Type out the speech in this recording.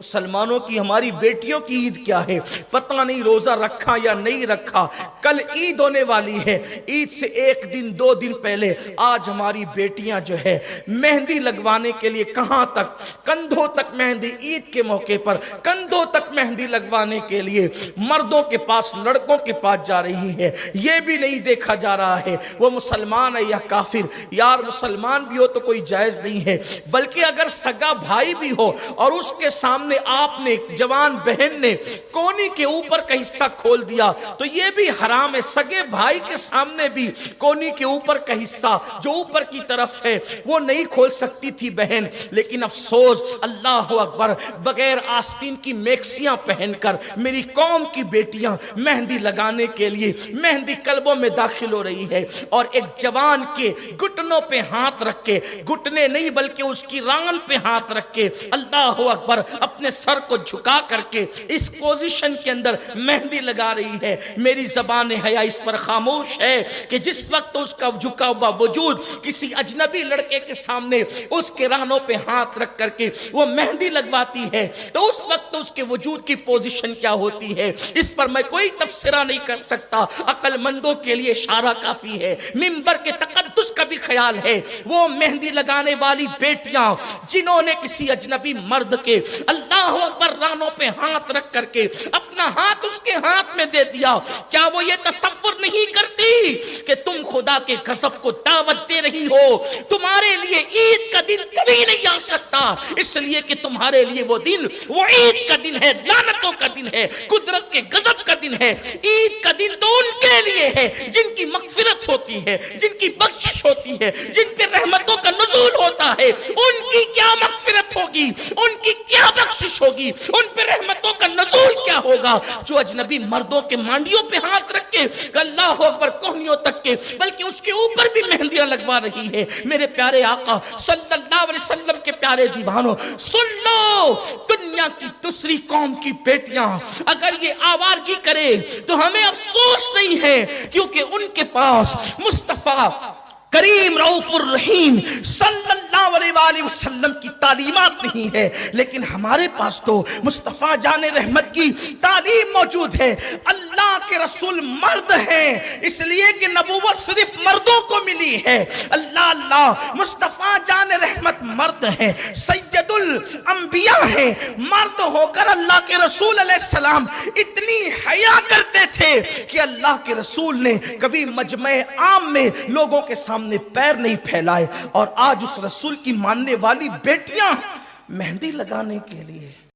مسلمانوں کی ہماری بیٹیوں کی عید کیا ہے؟ پتہ نہیں روزہ رکھا یا نہیں رکھا۔ کل عید ہونے والی ہے، عید سے ایک دن دو دن پہلے آج ہماری بیٹیاں جو ہے مہندی لگوانے کے لیے کہاں تک، کندھوں تک مہندی، عید کے موقع پر کندھوں تک مہندی لگوانے کے لیے مردوں کے پاس، لڑکوں کے پاس جا رہی ہے۔ یہ بھی نہیں دیکھا جا رہا ہے وہ مسلمان ہے یا کافر۔ یار مسلمان بھی ہو تو کوئی جائز نہیں ہے، بلکہ اگر سگا بھائی بھی ہو اور اس کے سامنے آپ نے جوان بہن نے کونی کے اوپر کا حصہ کھول دیا تو یہ بھی حرام ہے۔ سگے بھائی کے سامنے بھی کونی کے اوپر کا حصہ جو اوپر کی طرف ہے وہ نہیں کھول سکتی تھی بہن، لیکن افسوس، اللہ اکبر، بغیر آستین کی میکسیاں پہن کر میری قوم کی بیٹیاں مہندی لگانے کے لیے مہندی کلبوں میں داخل ہو رہی ہے، اور ایک جوان کے گھٹنوں پہ ہاتھ رکھ کے، گھٹنے نہیں بلکہ اس کی ران پہ ہاتھ رکھ کے، اللہ اکبر، اپنے سر کو جھکا کر کے اس پوزیشن کے اندر مہندی لگا رہی ہے۔ میری زبان حیا اس پر خاموش ہے کہ جس وقت اس کا جھکا ہوا وجود کسی اجنبی لڑکے کے سامنے اس کے رانوں پہ ہاتھ رکھ کر کے وہ مہندی لگواتی ہے تو اس وقت اس کے وجود کی پوزیشن کیا ہوتی ہے، اس پر میں کوئی تبصرہ نہیں کر سکتا۔ عقل مندوں کے لیے اشارہ کافی ہے، منبر کے تقدس کا بھی خیال ہے۔ وہ مہندی لگانے والی بیٹیاں جنہوں نے کسی اجنبی مرد کے اللہ اکبر رانوں پہ ہاتھ رکھ کر کے اپنا ہاتھ اس کے ہاتھ میں دے دیا، کیا وہ یہ تصور نہیں کرتی کہ تم خدا کے غضب کو دعوت دے رہی ہو؟ تمہارے لیے عید کا دن کبھی نہیں آ سکتا، اس لیے کہ تمہارے لیے وہ دن، وہ عید کا دن ہے، لعنتوں کا دن ہے، قدرت کے غضب کا دن ہے۔ عید کا دن تو ان کے لیے ہے جن کی مغفرت ہوتی ہے، جن کی بخشش ہوتی ہے، جن پہ رحمتوں کا نزول ہوتا ہے۔ ان کی کیا مغفرت ہوگی، ان کی کیا بخشش ہوگی، ان پہ رحمتوں کا نزول کیا ہوگا جو اجنبی مردوں کے مانڈیوں پہ ہاتھ رکھ کے اللہ اکبر کوہنیوں تک کے بلکہ اس کے اوپر بھی مہندیاں لگوا رہی ہے۔ میرے پیارے آقا صلی اللہ علیہ وسلم کے پیارے دیوانوں، سن لو، دنیا کی دوسری قوم کی بیٹیاں اگر یہ آوارگی کرے تو ہمیں افسوس نہیں ہے، کیونکہ ان کے پاس مصطفیٰ کریم رؤوف الرحیم صلی اللہ علیہ وآلہ وسلم کی تعلیمات نہیں ہے، لیکن ہمارے پاس تو مصطفیٰ جان رحمت کی تعلیم موجود ہے۔ اللہ کے رسول مرد ہیں، اس لیے کہ نبوت صرف مردوں کو ملی ہے۔ اللہ مصطفیٰ جان رحمت مرد ہیں، سید الانبیاء ہیں، مرد ہو کر اللہ کے رسول علیہ السلام اتنی حیا کرتے تھے کہ اللہ کے رسول نے کبھی مجمع عام میں لوگوں کے سامنے پیر نہیں پھیلائے، اور آج اس رسول کی ماننے والی بیٹیاں مہندی لگانے کے لیے